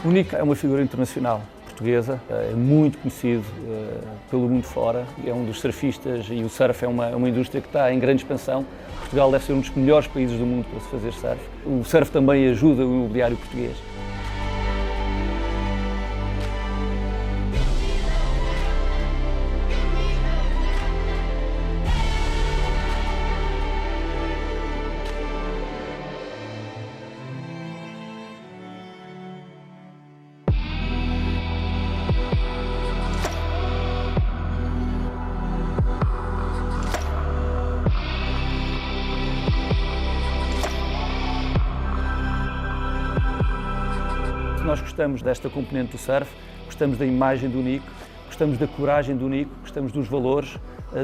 O Nick é uma figura internacional portuguesa, é muito conhecido pelo mundo fora, é um dos surfistas e o surf é uma indústria que está em grande expansão. Portugal deve ser um dos melhores países do mundo para se fazer surf. O surf também ajuda o imobiliário português. Nós gostamos desta componente do surf, gostamos da imagem do Nico, gostamos da coragem do Nico, gostamos dos valores,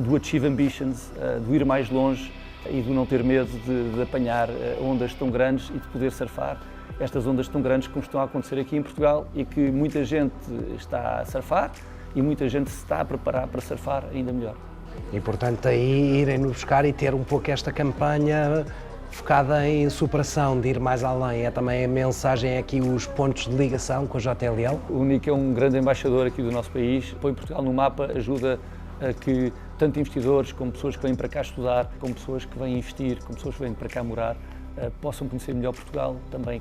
do Achieve Ambitions, do ir mais longe e do não ter medo de apanhar ondas tão grandes e de poder surfar estas ondas tão grandes como estão a acontecer aqui em Portugal e que muita gente está a surfar e muita gente se está a preparar para surfar ainda melhor. E portanto aí irem-nos buscar e ter um pouco esta campanha focada em superação, de ir mais além. É também a mensagem aqui, os pontos de ligação com a JLL. O Nico é um grande embaixador aqui do nosso país, põe Portugal no mapa, ajuda a que tanto investidores como pessoas que vêm para cá estudar, como pessoas que vêm investir, como pessoas que vêm para cá morar, possam conhecer melhor Portugal também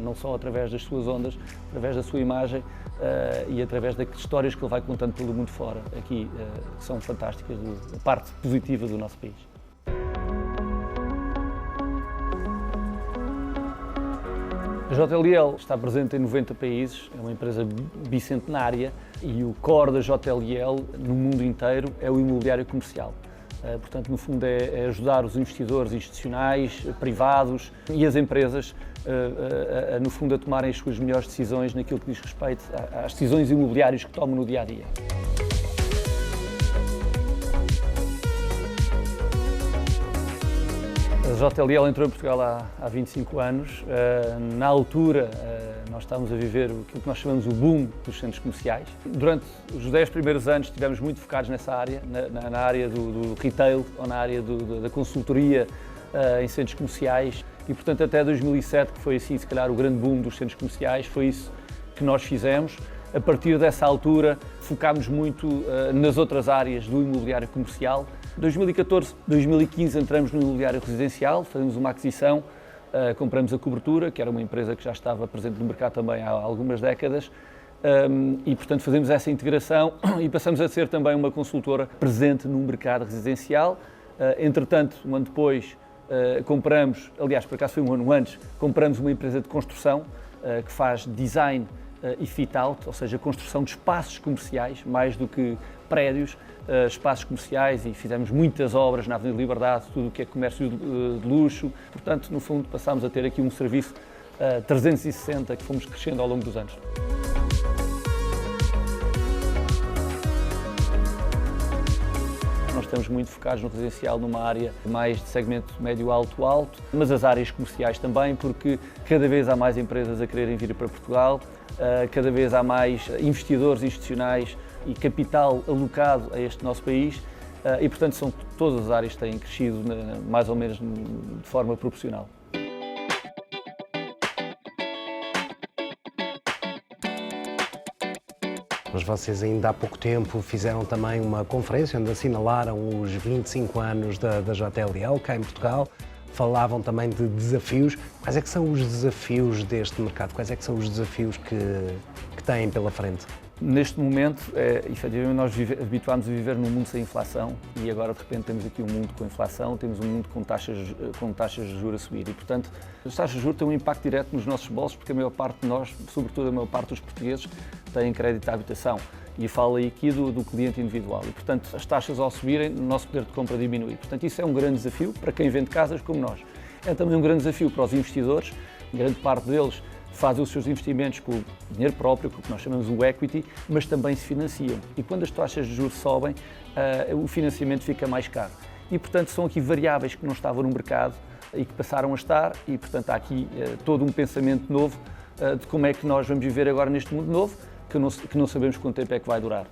não só através das suas ondas, através da sua imagem e através das histórias que ele vai contando pelo mundo fora, aqui que são fantásticas, a parte positiva do nosso país. A JLL está presente em 90 países, é uma empresa bicentenária e o core da JLL no mundo inteiro é o imobiliário comercial. Portanto, no fundo é ajudar os investidores institucionais, privados e as empresas no fundo a tomarem as suas melhores decisões naquilo que diz respeito às decisões imobiliárias que tomam no dia-a-dia. A JLL entrou em Portugal há 25 anos. Na altura, nós estávamos a viver aquilo que nós chamamos o boom dos centros comerciais. Durante os 10 primeiros anos estivemos muito focados nessa área, na área do retail ou na área da consultoria em centros comerciais e, portanto, até 2007, que foi assim, se calhar, o grande boom dos centros comerciais, foi isso que nós fizemos. A partir dessa altura, focámos muito nas outras áreas do imobiliário comercial. Em 2014, 2015 entramos no imobiliário residencial, fazemos uma aquisição, compramos a Cobertura, que era uma empresa que já estava presente no mercado também há algumas décadas, e portanto fazemos essa integração e passamos a ser também uma consultora presente no mercado residencial. Entretanto, um ano depois, compramos, aliás, por acaso foi um ano antes, compramos uma empresa de construção que faz design e fit-out, ou seja, construção de espaços comerciais, mais do que prédios, espaços comerciais, e fizemos muitas obras na Avenida Liberdade, tudo o que é comércio de luxo. Portanto, no fundo, passámos a ter aqui um serviço 360 que fomos crescendo ao longo dos anos. Nós estamos muito focados no residencial, numa área mais de segmento médio-alto, mas as áreas comerciais também, porque cada vez há mais empresas a quererem vir para Portugal, cada vez há mais investidores institucionais e capital alocado a este nosso país e, portanto, todas as áreas têm crescido mais ou menos de forma proporcional. Mas vocês ainda há pouco tempo fizeram também uma conferência onde assinalaram os 25 anos da JLL cá em Portugal. Falavam também de desafios. Quais é que são os desafios deste mercado? Quais é que são os desafios que têm pela frente? Neste momento, efetivamente, nós habituámos a viver num mundo sem inflação e agora, de repente, temos aqui um mundo com inflação, temos um mundo com taxas de juros a subir e, portanto, as taxas de juros têm um impacto direto nos nossos bolsos porque a maior parte de nós, sobretudo a maior parte dos portugueses, têm crédito à habitação. E falo aí aqui do cliente individual. E, portanto, as taxas ao subirem, o nosso poder de compra diminui. Portanto, isso é um grande desafio para quem vende casas como nós. É também um grande desafio para os investidores, grande parte deles fazem os seus investimentos com o dinheiro próprio, com o que nós chamamos o equity, mas também se financiam. E quando as taxas de juros sobem, o financiamento fica mais caro. E, portanto, são aqui variáveis que não estavam no mercado e que passaram a estar e, portanto, há aqui todo um pensamento novo de como é que nós vamos viver agora neste mundo novo, que não sabemos quanto tempo é que vai durar.